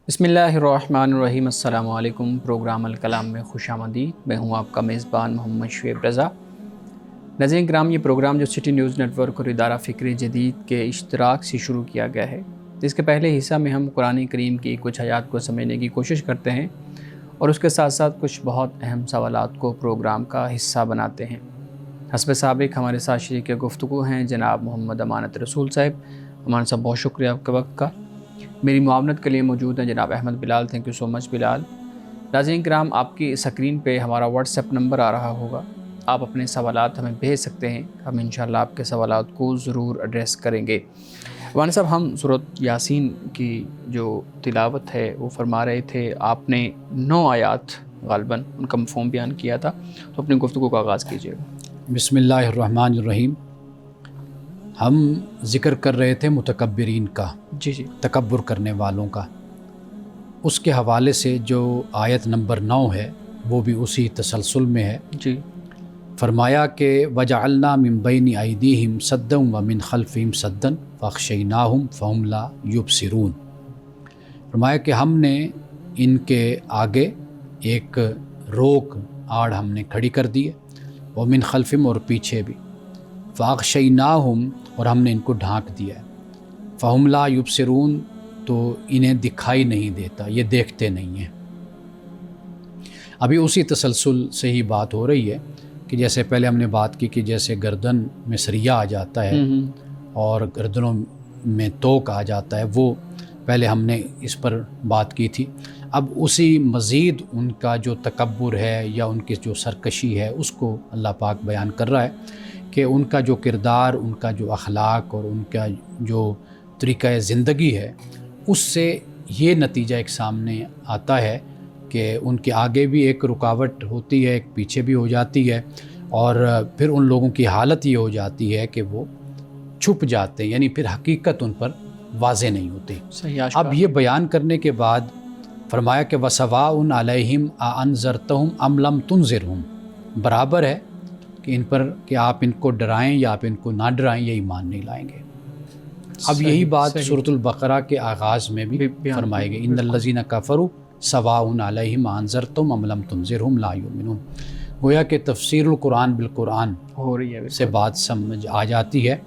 بسم اللہ الرحمن الرحیم۔ السلام علیکم۔ پروگرام الکلام میں خوش آمدید۔ میں ہوں آپ کا میزبان محمد شعیب رضا۔ ناظرین کرام، یہ پروگرام جو سٹی نیوز نیٹ ورک اور ادارہ فکر جدید کے اشتراک سے شروع کیا گیا ہے، اس کے پہلے حصہ میں ہم قرآن کریم کی کچھ آیات کو سمجھنے کی کوشش کرتے ہیں اور اس کے ساتھ ساتھ کچھ بہت اہم سوالات کو پروگرام کا حصہ بناتے ہیں۔ حسب سابق ہمارے ساتھ شریک گفتگو ہیں جناب محمد امانت رسول صاحب۔ امانت صاحب، بہت شکریہ آپ کے وقت کا۔ میری معاونت کے لیے موجود ہیں جناب احمد بلال۔ تھینک یو سو مچ بلال۔ ناظرین کرام، آپ کی اسکرین پہ ہمارا واٹس ایپ نمبر آ رہا ہوگا، آپ اپنے سوالات ہمیں بھیج سکتے ہیں، ہم انشاءاللہ آپ کے سوالات کو ضرور ایڈریس کریں گے۔ مولانا صاحب، ہم سورۃ یاسین کی جو تلاوت ہے وہ فرما رہے تھے، آپ نے 9 آیات غالباً ان کا مفہوم بیان کیا تھا، تو اپنی گفتگو کا آغاز کیجیے گا۔ بسم اللہ الرحمن الرحیم۔ ہم ذکر کر رہے تھے متکبرین کا، جی تکبر کرنے والوں کا۔ اس کے حوالے سے جو آیت نمبر 9 ہے وہ بھی اسی تسلسل میں ہے۔ جی، فرمایا کہ وَجَعَلْنَا مِن بَيْنِ أَيْدِيهِمْ سَدًّا وَمِنْ خَلْفِهِمْ سَدًّا فَأَغْشَيْنَاهُمْ فَهُمْ لَا يُبْصِرُونَ۔ فرمایا کہ ہم نے ان کے آگے ایک روک آڑ ہم نے کھڑی کر دی ہے، وَمِنْ خَلْفِهِمْ اور پیچھے بھی، فَأَغْشَيْنَاهُمْ اور ہم نے ان کو ڈھانک دیا ہے، فَهُمْ لَا يُبْصِرُونَ تو انہیں دکھائی نہیں دیتا، یہ دیکھتے نہیں ہیں۔ ابھی اسی تسلسل سے ہی بات ہو رہی ہے کہ جیسے پہلے ہم نے بات کی کہ جیسے گردن میں سریا آ جاتا ہے اور گردنوں میں توک آ جاتا ہے، وہ پہلے ہم نے اس پر بات کی تھی۔ اب اسی مزید ان کا جو تکبر ہے یا ان کی جو سرکشی ہے اس کو اللہ پاک بیان کر رہا ہے کہ ان کا جو کردار، ان کا جو اخلاق اور ان کا جو طریقہ زندگی ہے، اس سے یہ نتیجہ ایک سامنے آتا ہے کہ ان کے آگے بھی ایک رکاوٹ ہوتی ہے، ایک پیچھے بھی ہو جاتی ہے، اور پھر ان لوگوں کی حالت یہ ہو جاتی ہے کہ وہ چھپ جاتے ہیں، یعنی پھر حقیقت ان پر واضح نہیں ہوتی۔ اب یہ بیان کرنے کے بعد فرمایا کہ وَسَوَاءٌ عَلَيْهِمْ أَأَنذَرْتَهُمْ أَمْ لَمْ تُنذِرْهُمْ، برابر ہے کہ ان پر کہ آپ ان کو ڈرائیں یا آپ ان کو نہ ڈرائیں، یہ ایمان نہیں لائیں گے۔ اب یہی بات سورۃ البقرہ کے آغاز میں بھی فرمائی گئی، ان الذین کفروا سواء علیہم انذرتم ام لم تنذرہم لا یؤمنون۔ گویا کہ تفسیر القرآن بالقرآن ہو رہی ہے، سے بات سمجھ آ جاتی ہے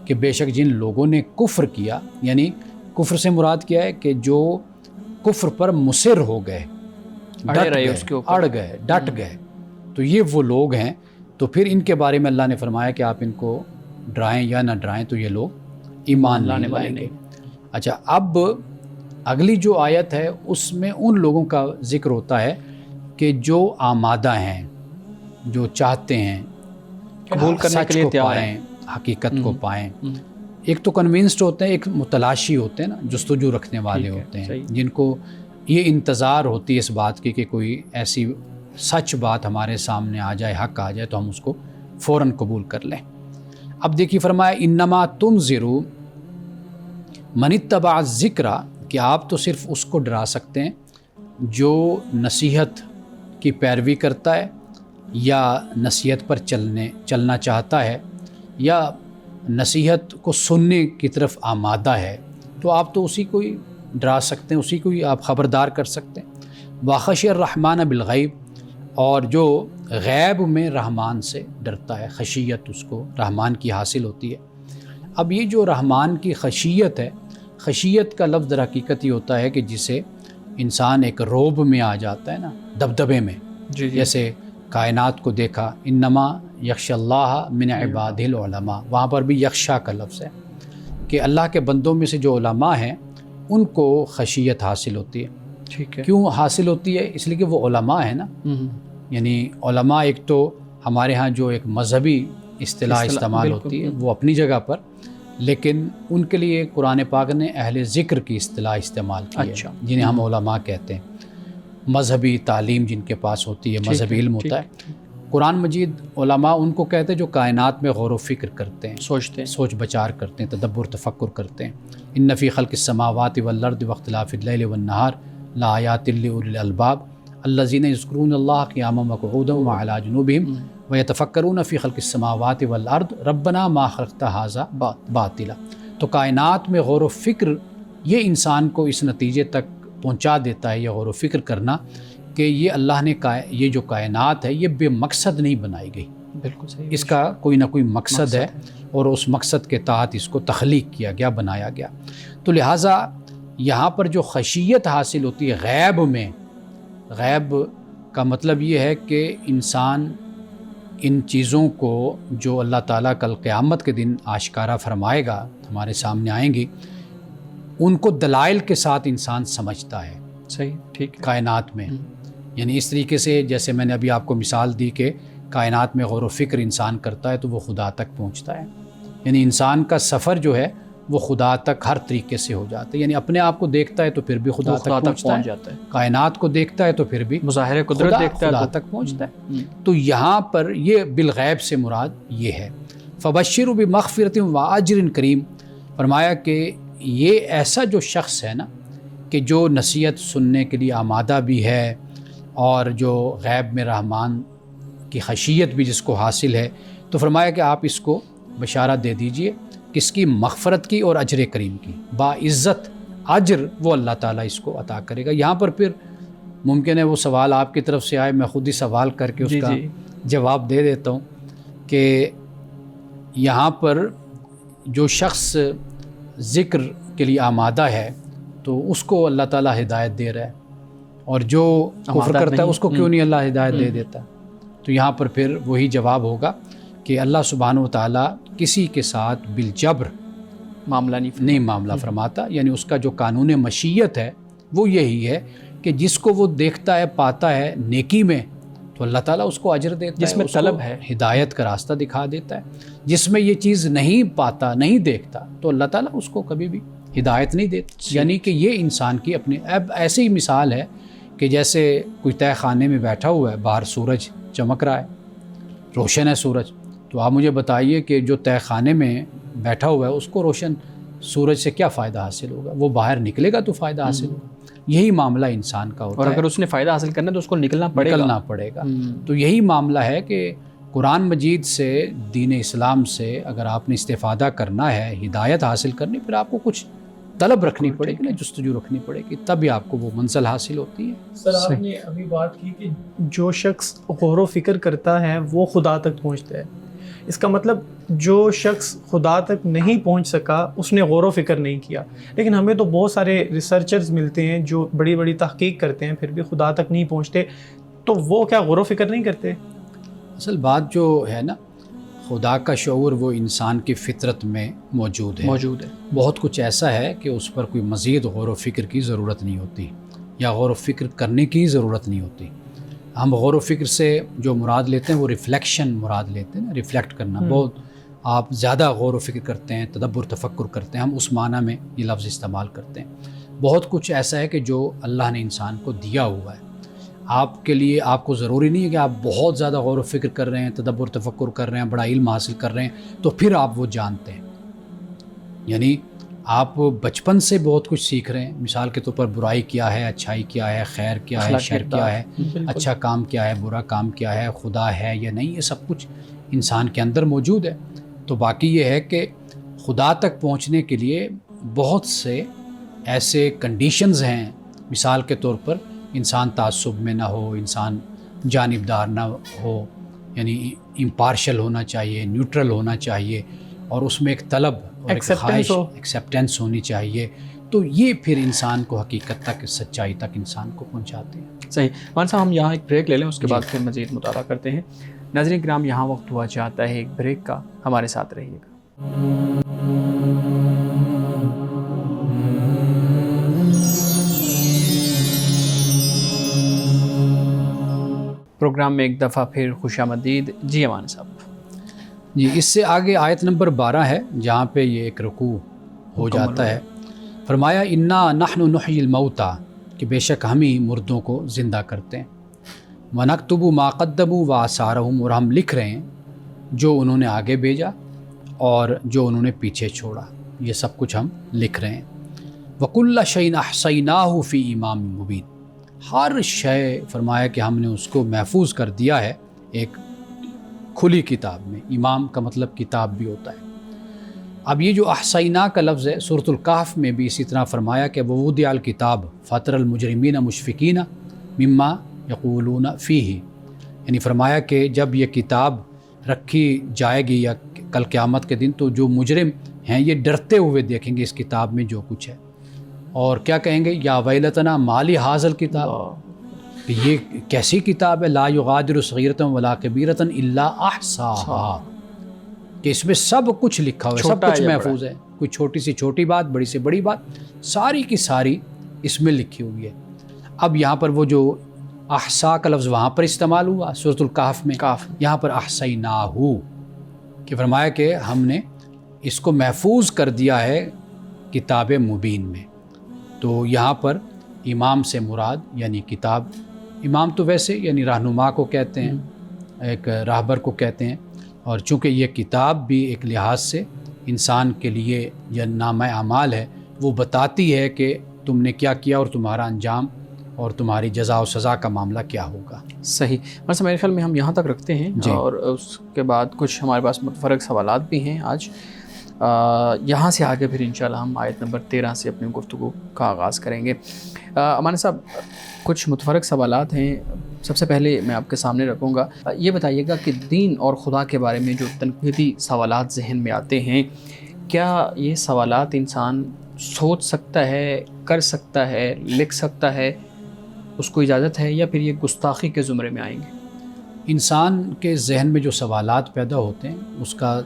کہ بے شک جن لوگوں نے کفر کیا، یعنی کفر سے مراد کیا ہے کہ جو کفر پر مصر ہو گئے، اڑ گئے، ڈٹ گئے، تو یہ وہ لوگ ہیں۔ تو پھر ان کے بارے میں اللہ نے فرمایا کہ آپ ان کو ڈرائیں یا نہ ڈرائیں تو یہ لوگ ایمان لانے والے گے۔ اچھا، اب اگلی جو آیت ہے اس میں ان لوگوں کا ذکر ہوتا ہے کہ جو آمادہ ہیں، جو چاہتے ہیں قبول کرنے کے لیے تیار ہیں، حقیقت کو پائیں۔ ایک تو کنونسڈ ہوتے ہیں، ایک متلاشی ہوتے ہیں نا، جستجو رکھنے والے ہوتے ہیں، جن کو یہ انتظار ہوتی ہے اس بات کی کہ کوئی ایسی سچ بات ہمارے سامنے آ جائے، حق آ جائے تو ہم اس کو فوراً قبول کر لیں۔ اب دیکھیے فرمایا انما تنذر من اتبع الذکر، کہ آپ تو صرف اس کو ڈرا سکتے ہیں جو نصیحت کی پیروی کرتا ہے یا نصیحت پر چلنا چاہتا ہے یا نصیحت کو سننے کی طرف آمادہ ہے، تو آپ تو اسی کو ہی ڈرا سکتے ہیں، اسی کو ہی آپ خبردار کر سکتے ہیں۔ وَخَشِیَ الرَّحْمَٰنَ بِالْغَیْبِ، اور جو غیب میں رحمان سے ڈرتا ہے، خشیت اس کو رحمان کی حاصل ہوتی ہے۔ اب یہ جو رحمان کی خشیت ہے، خشیت کا لفظ در حقیقت یہ ہوتا ہے کہ جسے انسان ایک روب میں آ جاتا ہے نا، دبدبے میں، جیسے کائنات کو دیکھا، انما یخشی اللہ من عبادہ العلماء، وہاں پر بھی یخشا کا لفظ ہے کہ اللہ کے بندوں میں سے جو علماء ہیں ان کو خشیت حاصل ہوتی ہے۔ ٹھیک ہے، کیوں حاصل ہوتی ہے؟ اس لیے کہ وہ علماء ہیں نا، یعنی علماء ایک تو ہمارے ہاں جو ایک مذہبی اصطلاح استعمال ہوتی ہے وہ اپنی جگہ پر، لیکن ان کے لیے قرآن پاک نے اہل ذکر کی اصطلاح استعمال کی ہے، جنہیں ہم علماء کہتے ہیں۔ مذہبی تعلیم جن کے پاس ہوتی ہے، مذہبی علم ہوتا ہے۔ قرآن مجید علماء ان کو کہتے ہیں جو کائنات میں غور و فکر کرتے ہیں، سوچتے ہیں، سوچ بچار کرتے ہیں، تدبر تفکر کرتے ہیں۔ ان فی خلق السماوات والارض واختلاف اللیل والنہار لآیات لأولی الالباب الذین یذکرون اللہ قیاما وقعودا وعلی جنوبہم ویتفکرون فی خلق السماوات والارض ربنا ما خلقت ھذا باطلا۔ تو کائنات میں غور و فکر یہ انسان کو اس نتیجے تک پہنچا دیتا ہے یہ غور و فکر کرنا کہ یہ اللہ نے یہ جو کائنات ہے یہ بے مقصد نہیں بنائی گئی، بالکل صحیح، اس کا کوئی نہ کوئی مقصد ہے اور اس مقصد کے تحت اس کو تخلیق کیا گیا، بنایا گیا۔ تو لہٰذا یہاں پر جو خشیت حاصل ہوتی ہے غیب میں، غیب کا مطلب یہ ہے کہ انسان ان چیزوں کو جو اللہ تعالیٰ کل قیامت کے دن آشکارا فرمائے گا، ہمارے سامنے آئیں گی، ان کو دلائل کے ساتھ انسان سمجھتا ہے صحیح، ٹھیک، کائنات میں۔ یعنی اس طریقے سے جیسے میں نے ابھی آپ کو مثال دی کہ کائنات میں غور و فکر انسان کرتا ہے تو وہ خدا تک پہنچتا ہے، یعنی انسان کا سفر جو ہے وہ خدا تک ہر طریقے سے ہو جاتا ہے، یعنی اپنے آپ کو دیکھتا ہے تو پھر بھی خدا تک پہنچتا ہے، کائنات کو دیکھتا ہے تو پھر بھی مظاہر قدرت دیکھتا ہے خدا تک پہنچتا ہے۔ تو یہاں پر یہ بالغیب سے مراد یہ ہے، فبشر بمغفرۃ واجر کریم، فرمایا کہ یہ ایسا جو شخص ہے نا کہ جو نصیحت سننے کے لیے آمادہ بھی ہے اور جو غیب میں رحمان کی خشیت بھی جس کو حاصل ہے، تو فرمایا کہ آپ اس کو بشارت دے دیجئے کس کی؟ مغفرت کی اور اجر کریم کی، باعزت اجر وہ اللہ تعالیٰ اس کو عطا کرے گا۔ یہاں پر پھر ممکن ہے وہ سوال آپ کی طرف سے آئے، میں خود ہی سوال کر کے اس کا جواب دے دیتا ہوں کہ یہاں پر جو شخص ذکر کے لیے آمادہ ہے تو اس کو اللہ تعالیٰ ہدایت دے رہا ہے، اور جو کفر کرتا ہے اس کو کیوں نہیں اللہ ہدایت دے دیتا؟ تو یہاں پر پھر وہی جواب ہوگا کہ اللہ سبحانہ و تعالیٰ کسی کے ساتھ بالجبر معاملہ نہیں معاملہ فرماتا، یعنی اس کا جو قانون مشیت ہے وہ یہی ہے کہ جس کو وہ دیکھتا ہے پاتا ہے نیکی میں تو اللہ تعالیٰ اس کو اجر دیتا ہے، جس میں طلب ہے، ہدایت کا راستہ دکھا دیتا ہے۔ جس میں یہ چیز نہیں پاتا نہیں دیکھتا تو اللہ تعالیٰ اس کو کبھی بھی ہدایت نہیں دیتا۔ یعنی کہ یہ انسان کی اپنے اب ایسے ہی مثال ہے کہ جیسے کوئی تہہ خانے میں بیٹھا ہوا ہے، باہر سورج چمک رہا ہے، روشن ہے سورج، تو آپ مجھے بتائیے کہ جو تہہ خانے میں بیٹھا ہوا ہے اس کو روشن سورج سے کیا فائدہ حاصل ہوگا؟ وہ باہر نکلے گا تو فائدہ حاصل ہوگا۔ یہی معاملہ انسان کا ہوتا ہے، اور اگر اس نے فائدہ حاصل کرنا ہے تو اس کو نکلنا پڑے گا۔ تو یہی معاملہ ہے کہ قرآن مجید سے، دین اسلام سے اگر آپ نے استفادہ کرنا ہے، ہدایت حاصل کرنی، پھر آپ کو کچھ طلب رکھنی پڑے گی نا، جستجو رکھنی پڑے گی، تبھی آپ کو وہ منزل حاصل ہوتی ہے۔ سر آپ نے ابھی بات کی کہ جو شخص غور و فکر کرتا ہے وہ خدا تک پہنچتا ہے، اس کا مطلب جو شخص خدا تک نہیں پہنچ سکا اس نے غور و فکر نہیں کیا۔ لیکن ہمیں تو بہت سارے ریسرچرز ملتے ہیں جو بڑی بڑی تحقیق کرتے ہیں پھر بھی خدا تک نہیں پہنچتے، تو وہ کیا غور و فکر نہیں کرتے؟ اصل بات جو ہے نا، خدا کا شعور وہ انسان کی فطرت میں موجود ہے۔ بہت کچھ ایسا ہے کہ اس پر کوئی مزید غور و فکر کی ضرورت نہیں ہوتی، یا غور و فکر کرنے کی ضرورت نہیں ہوتی۔ ہم غور و فکر سے جو مراد لیتے ہیں وہ ریفلیکشن مراد لیتے ہیں نا، ریفلیکٹ کرنا۔ بہت آپ زیادہ غور و فکر کرتے ہیں، تدبر تفکر کرتے ہیں، ہم اس معنی میں یہ لفظ استعمال کرتے ہیں۔ بہت کچھ ایسا ہے کہ جو اللہ نے انسان کو دیا ہوا ہے، آپ کے لیے آپ کو ضروری نہیں ہے کہ آپ بہت زیادہ غور و فکر کر رہے ہیں، تدبر تفکر کر رہے ہیں، بڑا علم حاصل کر رہے ہیں تو پھر آپ وہ جانتے ہیں۔ یعنی آپ بچپن سے بہت کچھ سیکھ رہے ہیں، مثال کے طور پر برائی کیا ہے، اچھائی کیا ہے، خیر کیا ہے، شر کیا ہے، اچھا کام کیا ہے، برا کام کیا ہے، خدا ہے یا نہیں، یہ سب کچھ انسان کے اندر موجود ہے۔ تو باقی یہ ہے کہ خدا تک پہنچنے کے لیے بہت سے ایسے کنڈیشنز ہیں، مثال کے طور پر انسان تعصب میں نہ ہو، انسان جانبدار نہ ہو، یعنی امپارشل ہونا چاہیے، نیوٹرل ہونا چاہیے، اور اس میں ایک طلب اور ایک خواہش، ایکسیپٹنس ہونی چاہیے۔ تو یہ پھر انسان کو حقیقت تک، سچائی تک انسان کو پہنچاتے ہیں۔ صحیح مولانا صاحب، ہم یہاں ایک بریک لے لیں، اس کے بعد پھر مزید مطالعہ کرتے ہیں۔ ناظرین کرام، یہاں وقت ہوا چاہتا ہے ایک بریک کا، ہمارے ساتھ رہیے گا۔ پروگرام میں ایک دفعہ پھر خوش آمدید۔ جی امان صاحب جی، اس سے آگے آیت نمبر 12 ہے جہاں پہ یہ ایک رکوع ہو جاتا ہے۔ فرمایا انا نحن نحیی الموتى، کہ بے شک ہم ہی مردوں کو زندہ کرتے ہیں، ونکتب ما قدموا وآثارهم، اور ہم لکھ رہے ہیں جو انہوں نے آگے بھیجا اور جو انہوں نے پیچھے چھوڑا، یہ سب کچھ ہم لکھ رہے ہیں۔ وَكُلَّ شَيْءٍ أَحْصَيْنَاهُ فِي إِمَامٍ مُبِينٍ، ہر شے فرمایا کہ ہم نے اس کو محفوظ کر دیا ہے ایک کھلی کتاب میں۔ امام کا مطلب کتاب بھی ہوتا ہے۔ اب یہ جو احصینا کا لفظ ہے سورۃ الکہف میں بھی اسی طرح فرمایا کہ ووضع الکتاب فتر المجرمین مشفقین مما یقولون فیہ، یعنی فرمایا کہ جب یہ کتاب رکھی جائے گی یا کل قیامت کے دن تو جو مجرم ہیں یہ ڈرتے ہوئے دیکھیں گے اس کتاب میں جو کچھ ہے، اور کیا کہیں گے یا ویلتنا مالی حاضل کتاب، کہ یہ کیسی کتاب ہے لا یغادر صغیرۃ ولا کبیرۃ الا احصاها، کہ اس میں سب کچھ لکھا ہوا ہے، سب کچھ محفوظ ہے، کوئی چھوٹی سے چھوٹی بات بڑی سے بڑی بات ساری کی ساری اس میں لکھی ہوئی ہے۔ اب یہاں پر وہ جو احصا کا لفظ وہاں پر استعمال ہوا سورۃ الکہف میں، یہاں پر احصیناہ، کہ فرمایا کہ ہم نے اس کو محفوظ کر دیا ہے کتاب مبین میں۔ تو یہاں پر امام سے مراد یعنی کتاب، امام تو ویسے یعنی رہنما کو کہتے ہیں، ایک راہبر کو کہتے ہیں، اور چونکہ یہ کتاب بھی ایک لحاظ سے انسان کے لیے یا نامہ اعمال ہے، وہ بتاتی ہے کہ تم نے کیا کیا اور تمہارا انجام اور تمہاری جزا و سزا کا معاملہ کیا ہوگا۔ صحیح، مثلا میرے خیال میں ہم یہاں تک رکھتے ہیں جی، اور اس کے بعد کچھ ہمارے پاس متفرق سوالات بھی ہیں آج، یہاں سے آگے پھر انشاءاللہ ہم آیت نمبر 13 سے اپنی گفتگو کا آغاز کریں گے۔ امان صاحب کچھ متفرق سوالات ہیں، سب سے پہلے میں آپ کے سامنے رکھوں گا، یہ بتائیے گا کہ دین اور خدا کے بارے میں جو تنقیدی سوالات ذہن میں آتے ہیں، کیا یہ سوالات انسان سوچ سکتا ہے، کر سکتا ہے، لکھ سکتا ہے، اس کو اجازت ہے، یا پھر یہ گستاخی کے زمرے میں آئیں گے؟ انسان کے ذہن میں جو سوالات پیدا ہوتے ہیں اس کا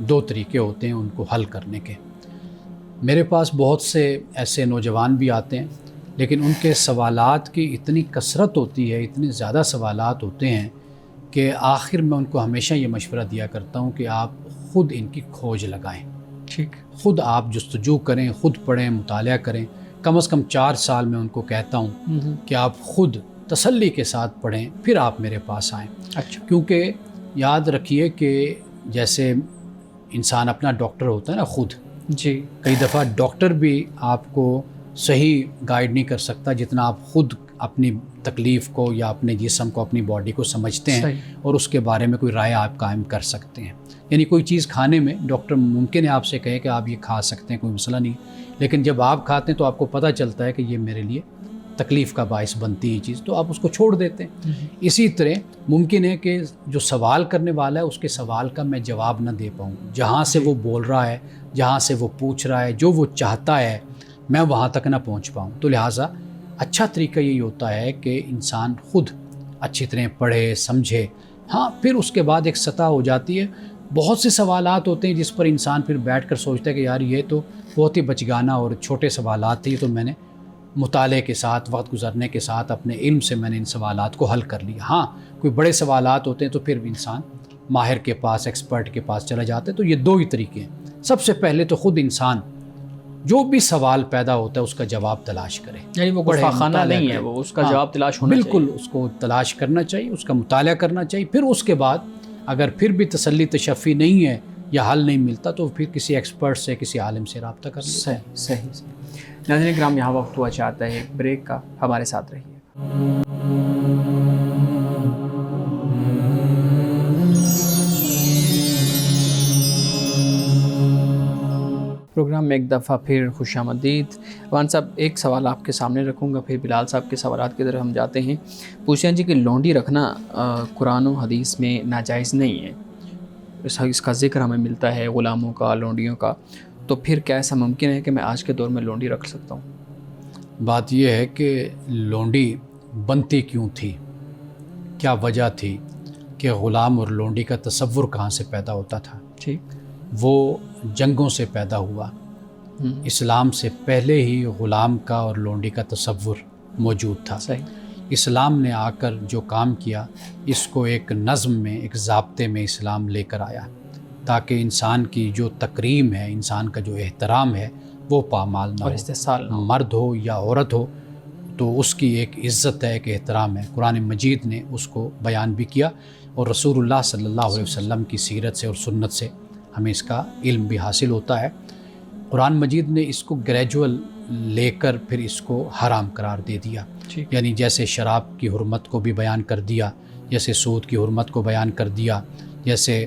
دو طریقے ہوتے ہیں ان کو حل کرنے کے۔ میرے پاس بہت سے ایسے نوجوان بھی آتے ہیں لیکن ان کے سوالات کی اتنی کثرت ہوتی ہے، اتنے زیادہ سوالات ہوتے ہیں کہ آخر میں ان کو ہمیشہ یہ مشورہ دیا کرتا ہوں کہ آپ خود ان کی کھوج لگائیں، ٹھیک، خود آپ جستجو کریں، خود پڑھیں، مطالعہ کریں، کم از کم 4 سال میں ان کو کہتا ہوں کہ آپ خود تسلی کے ساتھ پڑھیں پھر آپ میرے پاس آئیں۔ اچھا، کیونکہ یاد رکھیے کہ جیسے انسان اپنا ڈاکٹر ہوتا ہے نا خود، جی، کئی دفعہ ڈاکٹر بھی آپ کو صحیح گائیڈ نہیں کر سکتا جتنا آپ خود اپنی تکلیف کو یا اپنے جسم کو، اپنی باڈی کو سمجھتے ہیں اور اس کے بارے میں کوئی رائے آپ قائم کر سکتے ہیں۔ یعنی کوئی چیز کھانے میں ڈاکٹر ممکن ہے آپ سے کہے کہ آپ یہ کھا سکتے ہیں، کوئی مسئلہ نہیں، لیکن جب آپ کھاتے ہیں تو آپ کو پتہ چلتا ہے کہ یہ میرے لیے تکلیف کا باعث بنتی ہے چیز، تو آپ اس کو چھوڑ دیتے ہیں۔ اسی طرح ممکن ہے کہ جو سوال کرنے والا ہے اس کے سوال کا میں جواب نہ دے پاؤں، جہاں سے وہ بول رہا ہے، جہاں سے وہ پوچھ رہا ہے، جو وہ چاہتا ہے میں وہاں تک نہ پہنچ پاؤں۔ تو لہٰذا اچھا طریقہ یہی ہوتا ہے کہ انسان خود اچھی طرح پڑھے، سمجھے، ہاں پھر اس کے بعد ایک سطح ہو جاتی ہے۔ بہت سے سوالات ہوتے ہیں جس پر انسان پھر بیٹھ کر سوچتا ہے کہ یار یہ تو بہت ہی بچگانہ اور چھوٹے سوالات تھے، یہ تو میں نے مطالعے کے ساتھ، وقت گزرنے کے ساتھ، اپنے علم سے میں نے ان سوالات کو حل کر لیا۔ ہاں کوئی بڑے سوالات ہوتے ہیں تو پھر انسان ماہر کے پاس، ایکسپرٹ کے پاس چلا جاتا ہے۔ تو یہ دو ہی طریقے ہیں۔ سب سے پہلے تو خود انسان جو بھی سوال پیدا ہوتا ہے اس کا جواب تلاش کرے، یعنی وہ گستاخانہ نہیں ہے، وہ اس کا جواب تلاش ہونا چاہیے، بالکل اس کو تلاش کرنا چاہیے، اس کا مطالعہ کرنا چاہیے۔ پھر اس کے بعد اگر پھر بھی تسلی تشفی نہیں ہے یا حل نہیں ملتا تو پھر کسی ایکسپرٹ سے، کسی عالم سے رابطہ کر لیں۔ صحیح۔ ناظرین کرام، یہاں وقت ہوا چاہتا ہے ایک بریک کا، ہمارے ساتھ رہیے۔ پروگرام میں ایک دفعہ پھر خوش آمدید۔ وان صاحب ایک سوال آپ کے سامنے رکھوں گا، پھر بلال صاحب کے سوالات کی طرف ہم جاتے ہیں۔ پوچھیں جی کہ لونڈی رکھنا قرآن و حدیث میں ناجائز نہیں ہے، اس کا ذکر ہمیں ملتا ہے غلاموں کا، لونڈیوں کا، تو پھر کیا ایسا ممکن ہے کہ میں آج کے دور میں لونڈی رکھ سکتا ہوں؟ بات یہ ہے کہ لونڈی بنتی کیوں تھی، کیا وجہ تھی کہ غلام اور لونڈی کا تصور کہاں سے پیدا ہوتا تھا؟ ٹھیک، وہ جنگوں سے پیدا ہوا۔ اسلام سے پہلے ہی غلام کا اور لونڈی کا تصور موجود تھا۔ صحیح۔ اسلام نے آ کر جو کام کیا اس کو ایک نظم میں، ایک ضابطے میں اسلام لے کر آیا تاکہ انسان کی جو تکریم ہے، انسان کا جو احترام ہے وہ پامال نہ اور ہو، استحصال نہ ہو، مرد ہو یا عورت ہو تو اس کی ایک عزت ہے، ایک احترام ہے۔ قرآن مجید نے اس کو بیان بھی کیا اور رسول اللہ صلی اللہ علیہ وسلم کی سیرت سے اور سنت سے ہمیں اس کا علم بھی حاصل ہوتا ہے۔ قرآن مجید نے اس کو گریجول لے کر پھر اس کو حرام قرار دے دیا، یعنی جیسے شراب کی حرمت کو بھی بیان کر دیا، جیسے سود کی حرمت کو بیان کر دیا، جیسے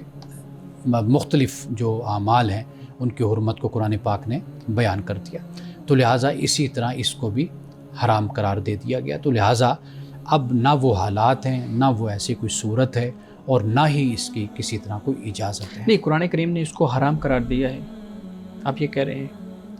مختلف جو اعمال ہیں ان کی حرمت کو قرآن پاک نے بیان کر دیا. تو لہٰذا اسی طرح اس کو بھی حرام قرار دے دیا گیا. تو لہٰذا اب نہ وہ حالات ہیں، نہ وہ ایسی کوئی صورت ہے، اور نہ ہی اس کی کسی طرح کوئی اجازت ہے. نہیں، قرآن کریم نے اس کو حرام قرار دیا ہے، آپ یہ کہہ رہے ہیں.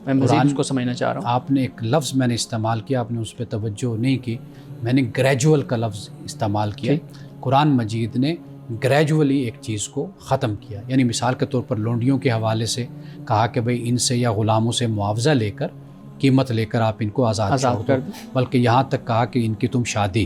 میں مزید اس کو سمجھنا چاہ رہا ہوں. آپ نے ایک لفظ میں نے استعمال کیا، آپ نے اس پہ توجہ نہیں کی. میں نے گریجول کا لفظ استعمال کیا. قرآن مجید نے گریجولی ایک چیز کو ختم کیا. یعنی مثال کے طور پر لونڈیوں کے حوالے سے کہا کہ بھئی ان سے یا غلاموں سے معاوضہ لے کر، قیمت لے کر آپ ان کو آزاد کر دو، بلکہ یہاں تک کہا کہ ان کی تم شادی،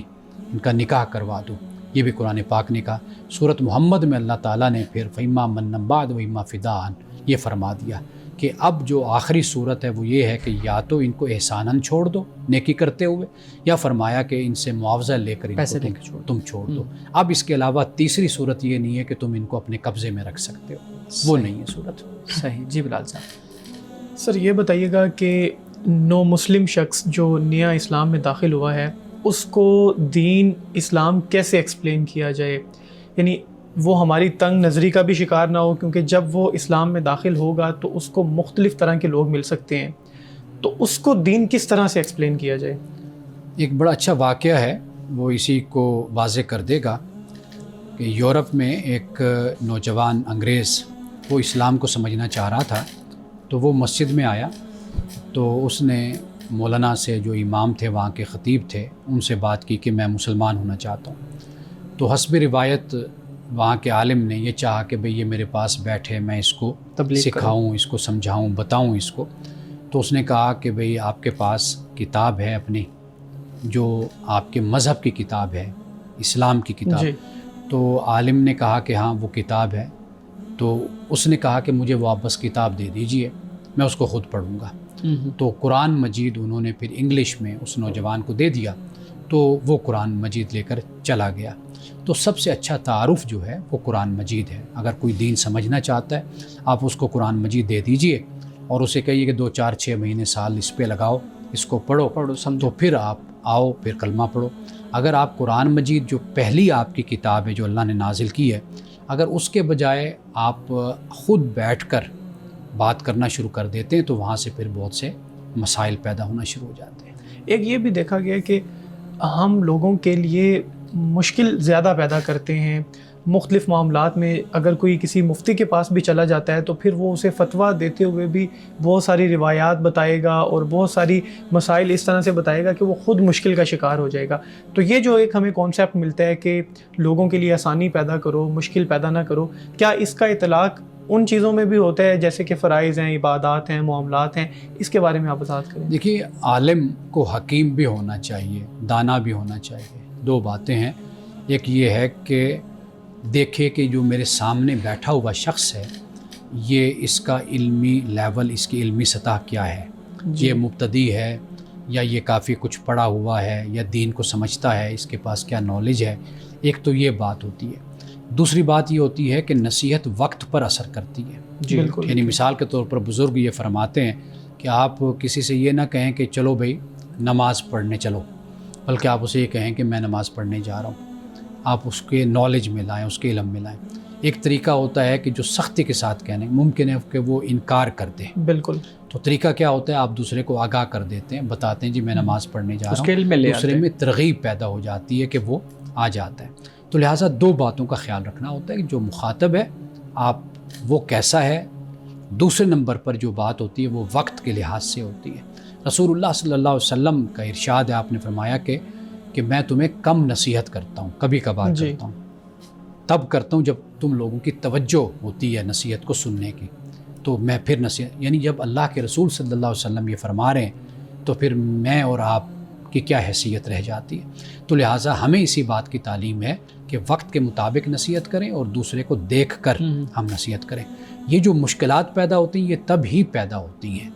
ان کا نکاح کروا دو. یہ بھی قرآن پاک نے کہا. سورۃ محمد میں اللہ تعالیٰ نے پھر فَإِمَّا مَنًّا بَعْدُ وَإِمَّا فِدَاءً یہ فرما دیا کہ اب جو آخری صورت ہے وہ یہ ہے کہ یا تو ان کو احساناً چھوڑ دو نیکی کرتے ہوئے، یا فرمایا کہ ان سے معاوضہ لے کر ان کو تم چھوڑ دو. اب اس کے علاوہ تیسری صورت یہ نہیں ہے کہ تم ان کو اپنے قبضے میں رکھ سکتے ہو، وہ نہیں ہے صورت. صحیح. جی بلال صاحب. سر یہ بتائیے گا کہ نو مسلم شخص جو نیا اسلام میں داخل ہوا ہے، اس کو دین اسلام کیسے ایکسپلین کیا جائے؟ یعنی وہ ہماری تنگ نظری کا بھی شکار نہ ہو، کیونکہ جب وہ اسلام میں داخل ہوگا تو اس کو مختلف طرح کے لوگ مل سکتے ہیں، تو اس کو دین کس طرح سے ایکسپلین کیا جائے؟ ایک بڑا اچھا واقعہ ہے، وہ اسی کو واضح کر دے گا کہ یورپ میں ایک نوجوان انگریز وہ اسلام کو سمجھنا چاہ رہا تھا. تو وہ مسجد میں آیا تو اس نے مولانا سے، جو امام تھے وہاں کے خطیب تھے، ان سے بات کی کہ میں مسلمان ہونا چاہتا ہوں. تو حسب روایت وہاں کے عالم نے یہ چاہا کہ بھئی یہ میرے پاس بیٹھے، میں اس کو سکھاؤں، اس کو سمجھاؤں، بتاؤں اس کو. تو اس نے کہا کہ بھئی آپ کے پاس کتاب ہے اپنی، جو آپ کے مذہب کی کتاب ہے، اسلام کی کتاب. تو عالم نے کہا کہ ہاں وہ کتاب ہے. تو اس نے کہا کہ مجھے وہ آپ بس کتاب دے دیجئے، میں اس کو خود پڑھوں گا. تو قرآن مجید انہوں نے پھر انگلش میں اس نوجوان کو دے دیا. تو وہ قرآن مجید لے کر چلا گیا. تو سب سے اچھا تعارف جو ہے وہ قرآن مجید ہے. اگر کوئی دین سمجھنا چاہتا ہے آپ اس کو قرآن مجید دے دیجئے اور اسے کہیے کہ 2 4 6 مہینے سال اس پہ لگاؤ، اس کو پڑھو تو پھر آپ آؤ، پھر کلمہ پڑھو. اگر آپ قرآن مجید جو پہلی آپ کی کتاب ہے جو اللہ نے نازل کی ہے، اگر اس کے بجائے آپ خود بیٹھ کر بات کرنا شروع کر دیتے ہیں تو وہاں سے پھر بہت سے مسائل پیدا ہونا شروع ہو جاتے ہیں. ایک یہ بھی دیکھا گیا کہ ہم لوگوں کے لیے مشکل زیادہ پیدا کرتے ہیں مختلف معاملات میں. اگر کوئی کسی مفتی کے پاس بھی چلا جاتا ہے تو پھر وہ اسے فتویٰ دیتے ہوئے بھی بہت ساری روایات بتائے گا اور بہت ساری مسائل اس طرح سے بتائے گا کہ وہ خود مشکل کا شکار ہو جائے گا. تو یہ جو ایک ہمیں کانسیپٹ ملتا ہے کہ لوگوں کے لیے آسانی پیدا کرو، مشکل پیدا نہ کرو، کیا اس کا اطلاق ان چیزوں میں بھی ہوتا ہے جیسے کہ فرائض ہیں، عبادات ہیں، معاملات ہیں؟ اس کے بارے میں آپ وضاحت کریں. دیکھیے، عالم کو حکیم بھی ہونا چاہیے، دانا بھی ہونا چاہیے. 2 باتیں ہیں. ایک یہ ہے کہ دیکھے کہ جو میرے سامنے بیٹھا ہوا شخص ہے یہ اس کا علمی لیول، اس کی علمی سطح کیا ہے. یہ مبتدی ہے یا یہ کافی کچھ پڑھا ہوا ہے یا دین کو سمجھتا ہے، اس کے پاس کیا نالج ہے. ایک تو یہ بات ہوتی ہے. دوسری بات یہ ہوتی ہے کہ نصیحت وقت پر اثر کرتی ہے. بالکل. یعنی مثال کے طور پر بزرگ یہ فرماتے ہیں کہ آپ کسی سے یہ نہ کہیں کہ چلو بھائی نماز پڑھنے چلو، بلکہ آپ اسے یہ کہیں کہ میں نماز پڑھنے جا رہا ہوں. آپ اس کے نالج میں لائیں، اس کے علم میں لائیں. ایک طریقہ ہوتا ہے کہ جو سختی کے ساتھ کہنے، ممکن ہے کہ وہ انکار کر دے. بالکل. تو طریقہ کیا ہوتا ہے؟ آپ دوسرے کو آگاہ کر دیتے ہیں، بتاتے ہیں جی میں نماز پڑھنے جا رہا ہوں. دوسرے میں ترغیب پیدا ہو جاتی ہے کہ وہ آ جاتا ہے. تو لہٰذا 2 باتوں کا خیال رکھنا ہوتا ہے کہ جو مخاطب ہے آپ وہ کیسا ہے. دوسرے نمبر پر جو بات ہوتی ہے وہ وقت کے لحاظ سے ہوتی ہے. رسول اللہ صلی اللہ علیہ وسلم کا ارشاد ہے، آپ نے فرمایا کہ میں تمہیں کم نصیحت کرتا ہوں، کبھی کبھار کرتا ہوں، تب کرتا ہوں جب تم لوگوں کی توجہ ہوتی ہے نصیحت کو سننے کی. تو میں پھر نصیحت، یعنی جب اللہ کے رسول صلی اللہ علیہ وسلم یہ فرما رہے ہیں تو پھر میں اور آپ کی کیا حیثیت رہ جاتی ہے. تو لہٰذا ہمیں اسی بات کی تعلیم ہے کہ وقت کے مطابق نصیحت کریں اور دوسرے کو دیکھ کر ہم نصیحت کریں. یہ جو مشکلات پیدا ہوتی ہیں یہ تب ہی پیدا ہوتی ہیں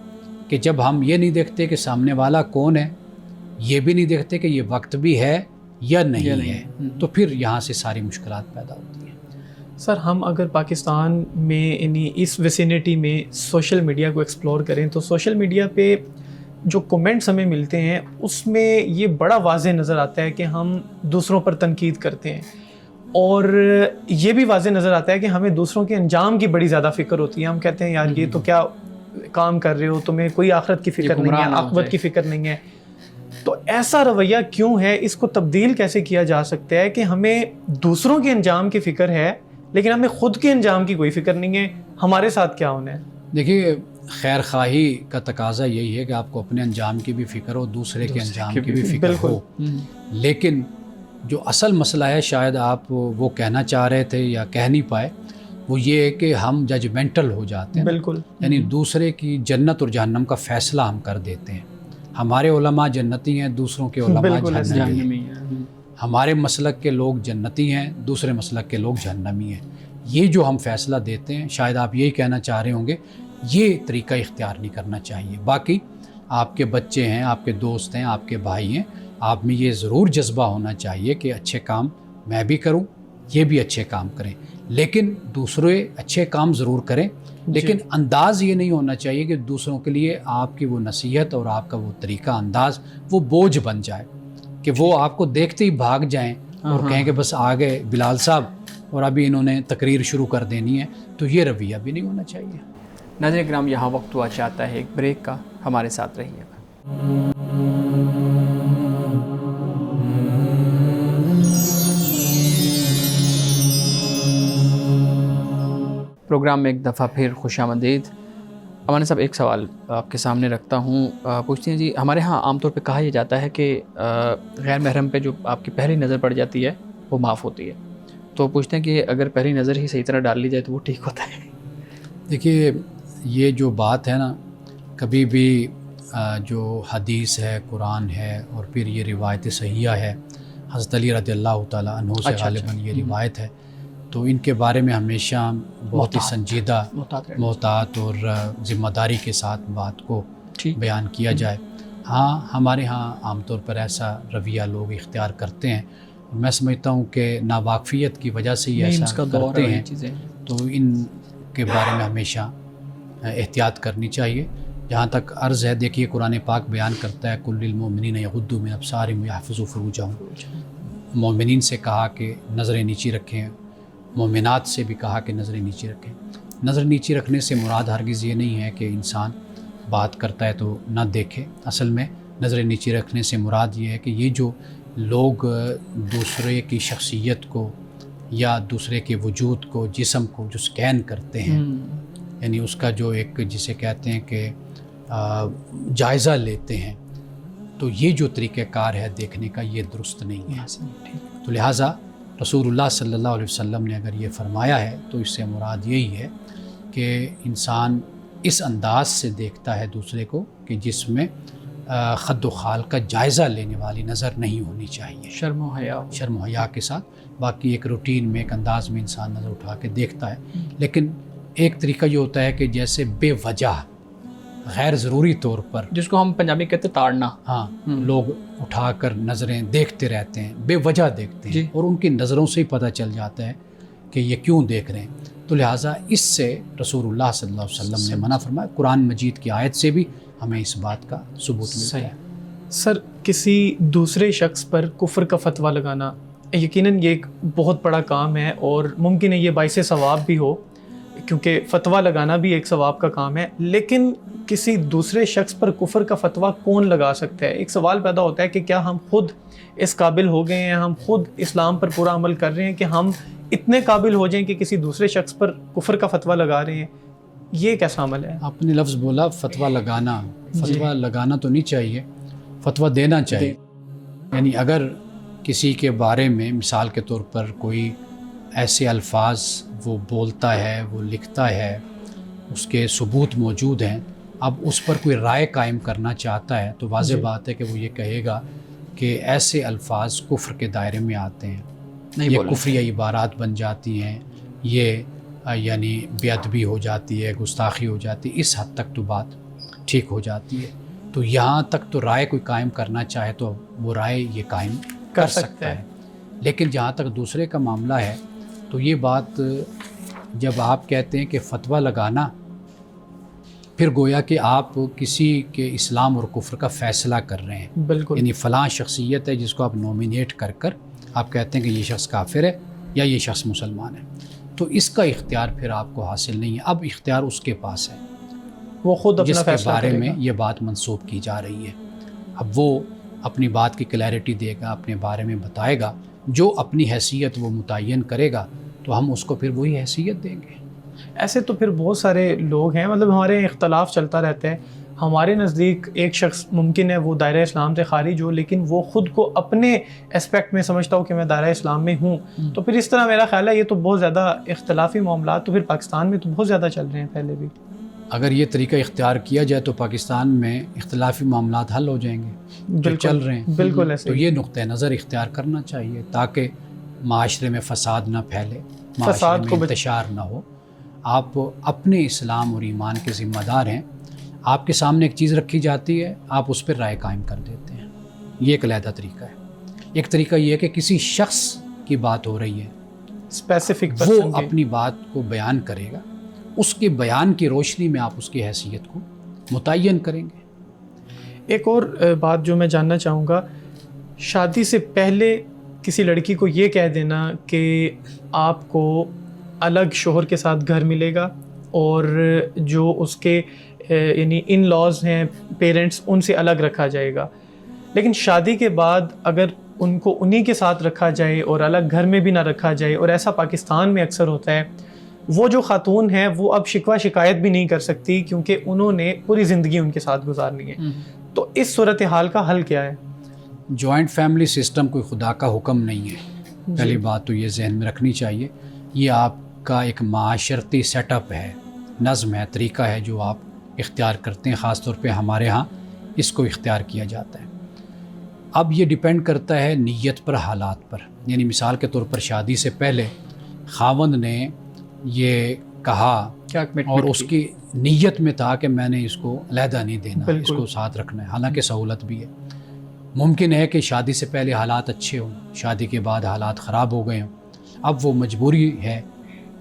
کہ جب ہم یہ نہیں دیکھتے کہ سامنے والا کون ہے، یہ بھی نہیں دیکھتے کہ یہ وقت بھی ہے یا نہیں ہے، تو پھر یہاں سے ساری مشکلات پیدا ہوتی ہیں. سر، ہم اگر پاکستان میں یعنی اس ویسینٹی میں سوشل میڈیا کو ایکسپلور کریں تو سوشل میڈیا پہ جو کومنٹس ہمیں ملتے ہیں اس میں یہ بڑا واضح نظر آتا ہے کہ ہم دوسروں پر تنقید کرتے ہیں اور یہ بھی واضح نظر آتا ہے کہ ہمیں دوسروں کے انجام کی بڑی زیادہ فکر ہوتی ہے. ہم کہتے ہیں یار یہ تو کیا کام کر رہے ہو, تمہیں کوئی آخرت کی فکر نہیں ہے, عاقبت کی فکر نہیں ہے. تو ایسا رویہ کیوں ہے؟ اس کو تبدیل کیسے کیا جا سکتا ہے کہ ہمیں دوسروں کے انجام کی فکر ہے لیکن ہمیں خود کے انجام کی کوئی فکر نہیں ہے, ہمارے ساتھ کیا ہونا ہے؟ دیکھیے, خیر خواہی کا تقاضا یہی ہے کہ آپ کو اپنے انجام کی بھی فکر ہو, دوسرے کے انجام کی بھی فکر ہو. لیکن جو اصل مسئلہ ہے, شاید آپ وہ کہنا چاہ رہے تھے یا کہہ نہیں پائے, وہ یہ ہے کہ ہم ججمنٹل ہو جاتے ہیں. بالکل. یعنی دوسرے کی جنت اور جہنم کا فیصلہ ہم کر دیتے ہیں. ہمارے علماء جنتی ہیں, دوسروں کے علماء جہنمی ہیں. ہمارے مسلک کے لوگ جنتی ہیں, دوسرے مسلک کے لوگ جہنمی ہیں. یہ جو ہم فیصلہ دیتے ہیں, شاید آپ یہی کہنا چاہ رہے ہوں گے, یہ طریقہ اختیار نہیں کرنا چاہیے. باقی آپ کے بچے ہیں, آپ کے دوست ہیں, آپ کے بھائی ہیں, آپ میں یہ ضرور جذبہ ہونا چاہیے کہ اچھے کام میں بھی کروں, یہ بھی اچھے کام کریں, لیکن دوسرے اچھے کام ضرور کریں. لیکن انداز یہ نہیں ہونا چاہیے کہ دوسروں کے لیے آپ کی وہ نصیحت اور آپ کا وہ طریقہ انداز وہ بوجھ بن جائے, کہ وہ آپ کو دیکھتے ہی بھاگ جائیں اور کہیں کہ بس آ گئے بلال صاحب اور ابھی انہوں نے تقریر شروع کر دینی ہے. تو یہ رویہ بھی نہیں ہونا چاہیے. ناظرین کرام, یہاں وقت ہوا چاہتا ہے ایک بریک کا, ہمارے ساتھ رہیے گا. پروگرام میں ایک دفعہ پھر خوش آمدید. امان صاحب, ایک سوال آپ کے سامنے رکھتا ہوں. پوچھتے ہیں جی, ہمارے ہاں عام طور پہ کہا یہ جاتا ہے کہ غیر محرم پہ جو آپ کی پہلی نظر پڑ جاتی ہے وہ معاف ہوتی ہے. تو پوچھتے ہیں کہ اگر پہلی نظر ہی صحیح طرح ڈال لی جائے تو وہ ٹھیک ہوتا ہے؟ دیکھیے, یہ جو بات ہے نا, کبھی بھی جو حدیث ہے, قرآن ہے, اور پھر یہ روایت صحیحہ ہے, حضرت علی رضی اللہ تعالیٰ عنہ سے غالباً یہ روایت ہے, تو ان کے بارے میں ہمیشہ بہت ہی سنجیدہ, محتاط اور ذمہ داری کے ساتھ بات کو بیان کیا جائے. ہاں, ہمارے ہاں عام طور پر ایسا رویہ لوگ اختیار کرتے ہیں. میں سمجھتا ہوں کہ ناواقفیت کی وجہ سے یہ ایسا کرتے ہیں, تو ان کے بارے میں ہمیشہ احتیاط کرنی چاہیے. جہاں تک عرض ہے, دیکھیے قرآن پاک بیان کرتا ہے کل للمؤمنین یغضوا من ابصارہم ویحفظوا فروجہم. مومنین سے کہا کہ نظریں نیچی رکھیں, مومنات سے بھی کہا کہ نظریں نیچی رکھیں. نظر نیچی رکھنے سے مراد ہرگز یہ نہیں ہے کہ انسان بات کرتا ہے تو نہ دیکھے. اصل میں نظریں نیچی رکھنے سے مراد یہ ہے کہ یہ جو لوگ دوسرے کی شخصیت کو یا دوسرے کے وجود کو, جسم کو جو سکین کرتے ہیں, یعنی اس کا جو ایک جسے کہتے ہیں کہ جائزہ لیتے ہیں, تو یہ جو طریقہ کار ہے دیکھنے کا, یہ درست نہیں ہے. تو لہٰذا رسول اللہ صلی اللہ علیہ وسلم نے اگر یہ فرمایا ہے تو اس سے مراد یہی ہے کہ انسان اس انداز سے دیکھتا ہے دوسرے کو کہ جس میں خد و خال کا جائزہ لینے والی نظر نہیں ہونی چاہیے, شرم و حیا کے ساتھ. باقی ایک روٹین میں, ایک انداز میں انسان نظر اٹھا کے دیکھتا ہے. لیکن ایک طریقہ یہ ہوتا ہے کہ جیسے بے وجہ غیر ضروری طور پر, جس کو ہم پنجابی کہتے ہیں تاڑنا, ہاں, لوگ اٹھا کر نظریں دیکھتے رہتے ہیں, بے وجہ دیکھتے ہیں, اور ان کی نظروں سے ہی پتہ چل جاتا ہے کہ یہ کیوں دیکھ رہے ہیں. تو لہٰذا اس سے رسول اللہ صلی اللہ علیہ وسلم نے منع فرمایا. قرآن مجید کی آیت سے بھی ہمیں اس بات کا ثبوت ملتا ہے. سر, کسی دوسرے شخص پر کفر کا فتویٰ لگانا یقیناً یہ ایک بہت بڑا کام ہے, اور ممکن ہے یہ باعث ثواب بھی ہو, کیونکہ فتویٰ لگانا بھی ایک ثواب کا کام ہے. لیکن کسی دوسرے شخص پر کفر کا فتویٰ کون لگا سکتا ہے؟ ایک سوال پیدا ہوتا ہے کہ کیا ہم خود اس قابل ہو گئے ہیں, ہم خود اسلام پر پورا عمل کر رہے ہیں کہ ہم اتنے قابل ہو جائیں کہ کسی دوسرے شخص پر کفر کا فتویٰ لگا رہے ہیں؟ یہ کیسا عمل ہے؟ آپ نے لفظ بولا فتویٰ لگانا. فتویٰ لگانا تو نہیں چاہیے, فتویٰ دینا چاہیے. یعنی اگر کسی کے بارے میں مثال کے طور پر کوئی ایسے الفاظ وہ بولتا ہے, وہ لکھتا ہے, اس کے ثبوت موجود ہیں, اب اس پر کوئی رائے قائم کرنا چاہتا ہے, تو واضح بات ہے کہ وہ یہ کہے گا کہ ایسے الفاظ کفر کے دائرے میں آتے ہیں, یہ کفریہ عبارات بن جاتی ہیں, یہ یعنی بے ادبی ہو جاتی ہے, گستاخی ہو جاتی ہے. اس حد تک تو بات ٹھیک ہو جاتی ہے. تو یہاں تک تو رائے کوئی قائم کرنا چاہے تو وہ رائے یہ قائم کر سکتا ہے. لیکن جہاں تک دوسرے کا معاملہ ہے تو یہ بات جب آپ کہتے ہیں کہ فتویٰ لگانا, پھر گویا کہ آپ کسی کے اسلام اور کفر کا فیصلہ کر رہے ہیں. بالکل. یعنی فلاں شخصیت ہے جس کو آپ نومینیٹ کر کر آپ کہتے ہیں کہ یہ شخص کافر ہے یا یہ شخص مسلمان ہے، تو اس کا اختیار پھر آپ کو حاصل نہیں ہے، اب اختیار اس کے پاس ہے، وہ خود اپنا جس کے فیصلہ بارے کرے میں گا۔ یہ بات منسوب کی جا رہی ہے۔ اب وہ اپنی بات کی کلیئرٹی دے گا، اپنے بارے میں بتائے گا، جو اپنی حیثیت وہ متعین کرے گا تو ہم اس کو پھر وہی حیثیت دیں گے۔ ایسے تو پھر بہت سارے لوگ ہیں، مطلب ہمارے اختلاف چلتا رہتا ہے۔ ہمارے نزدیک ایک شخص ممکن ہے وہ دائرہ اسلام سے خارج ہو، لیکن وہ خود کو اپنے اسپیکٹ میں سمجھتا ہو کہ میں دائرہ اسلام میں ہوں، تو پھر اس طرح میرا خیال ہے یہ تو بہت زیادہ اختلافی معاملات تو پھر پاکستان میں تو بہت زیادہ چل رہے ہیں پہلے بھی۔ اگر یہ طریقہ اختیار کیا جائے تو پاکستان میں اختلافی معاملات حل ہو جائیں گے جو چل رہے ہیں۔ بالکل ایسے تو ہی۔ یہ نقطہ نظر اختیار کرنا چاہیے تاکہ معاشرے میں فساد نہ پھیلے، فساد معاشرے کو میں انتشار نہ ہو۔ آپ اپنے اسلام اور ایمان کے ذمہ دار ہیں، آپ کے سامنے ایک چیز رکھی جاتی ہے، آپ اس پر رائے قائم کر دیتے ہیں، یہ ایک علیحدہ طریقہ ہے۔ ایک طریقہ یہ ہے کہ کسی شخص کی بات ہو رہی ہے، اسپیسیفک وہ پرسن کی۔ اپنی بات کو بیان کرے گا، اس کے بیان کی روشنی میں آپ اس کی حیثیت کو متعین کریں گے۔ ایک اور بات جو میں جاننا چاہوں گا، شادی سے پہلے کسی لڑکی کو یہ کہہ دینا کہ آپ کو الگ شوہر کے ساتھ گھر ملے گا اور جو اس کے یعنی ان لاز ہیں پیرنٹس، ان سے الگ رکھا جائے گا، لیکن شادی کے بعد اگر ان کو انہی کے ساتھ رکھا جائے اور الگ گھر میں بھی نہ رکھا جائے، اور ایسا پاکستان میں اکثر ہوتا ہے، وہ جو خاتون ہیں وہ اب شکوہ شکایت بھی نہیں کر سکتی کیونکہ انہوں نے پوری زندگی ان کے ساتھ گزارنی ہے، تو اس صورتحال کا حل کیا ہے؟ جوائنٹ فیملی سسٹم کوئی خدا کا حکم نہیں ہے، پہلی بات تو یہ ذہن میں رکھنی چاہیے۔ یہ آپ کا ایک معاشرتی سیٹ اپ ہے، نظم ہے، طریقہ ہے جو آپ اختیار کرتے ہیں، خاص طور پہ ہمارے ہاں اس کو اختیار کیا جاتا ہے۔ اب یہ ڈیپینڈ کرتا ہے نیت پر، حالات پر، یعنی مثال کے طور پر شادی سے پہلے خاوند نے یہ کہا اور اس کی نیت میں تھا کہ میں نے اس کو علیحدہ نہیں دینا، اس کو ساتھ رکھنا ہے، حالانکہ سہولت بھی ہے۔ ممکن ہے کہ شادی سے پہلے حالات اچھے ہوں، شادی کے بعد حالات خراب ہو گئے ہوں، اب وہ مجبوری ہے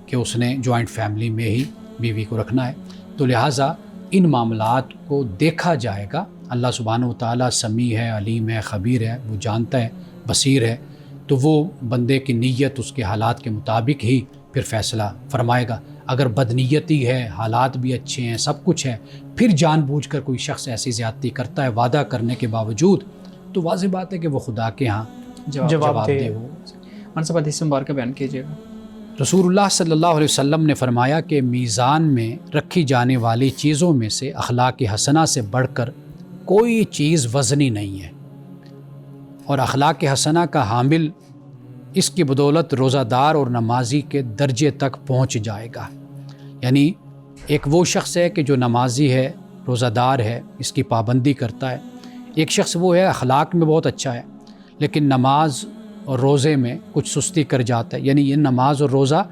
کہ اس نے جوائنٹ فیملی میں ہی بیوی کو رکھنا ہے، تو لہٰذا ان معاملات کو دیکھا جائے گا۔ اللہ سبحانہ و تعالیٰ سمیع ہے، علیم ہے، خبیر ہے، وہ جانتا ہے، بصیر ہے، تو وہ بندے کی نیت اس کے حالات کے مطابق ہی پھر فیصلہ فرمائے گا۔ اگر بدنیتی ہے، حالات بھی اچھے ہیں، سب کچھ ہے، پھر جان بوجھ کر کوئی شخص ایسی زیادتی کرتا ہے وعدہ کرنے کے باوجود، تو واضح بات ہے کہ وہ خدا کے ہاں جواب دہ ہو۔ منصب حدیث مبارکہ بیان کیجیے گا۔ رسول اللہ صلی اللہ علیہ وسلم نے فرمایا کہ میزان میں رکھی جانے والی چیزوں میں سے اخلاق حسنہ سے بڑھ کر کوئی چیز وزنی نہیں ہے، اور اخلاق حسنہ کا حامل اس کی بدولت روزہ دار اور نمازی کے درجے تک پہنچ جائے گا۔ یعنی ایک وہ شخص ہے کہ جو نمازی ہے، روزہ دار ہے، اس کی پابندی کرتا ہے، ایک شخص وہ ہے اخلاق میں بہت اچھا ہے لیکن نماز اور روزے میں کچھ سستی کر جاتا ہے، یعنی یہ نماز اور روزہ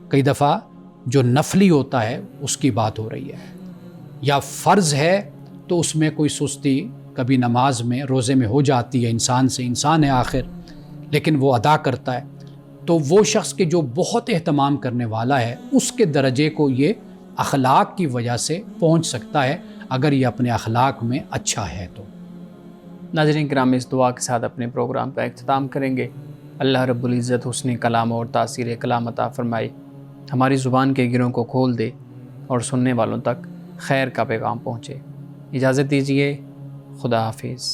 کئی دفعہ جو نفلی ہوتا ہے اس کی بات ہو رہی ہے، یا فرض ہے تو اس میں کوئی سستی کبھی نماز میں، روزے میں ہو جاتی ہے، انسان سے انسان ہے آخر، لیکن وہ ادا کرتا ہے، تو وہ شخص کے جو بہت اہتمام کرنے والا ہے اس کے درجے کو یہ اخلاق کی وجہ سے پہنچ سکتا ہے اگر یہ اپنے اخلاق میں اچھا ہے تو۔ ناظرین کرام، اس دعا کے ساتھ اپنے پروگرام کا اختتام کریں گے۔ اللہ رب العزت حسن کلام اور تاثیر کلام عطا فرمائے، ہماری زبان کے گروں کو کھول دے اور سننے والوں تک خیر کا پیغام پہنچے۔ اجازت دیجیے، خدا حافظ۔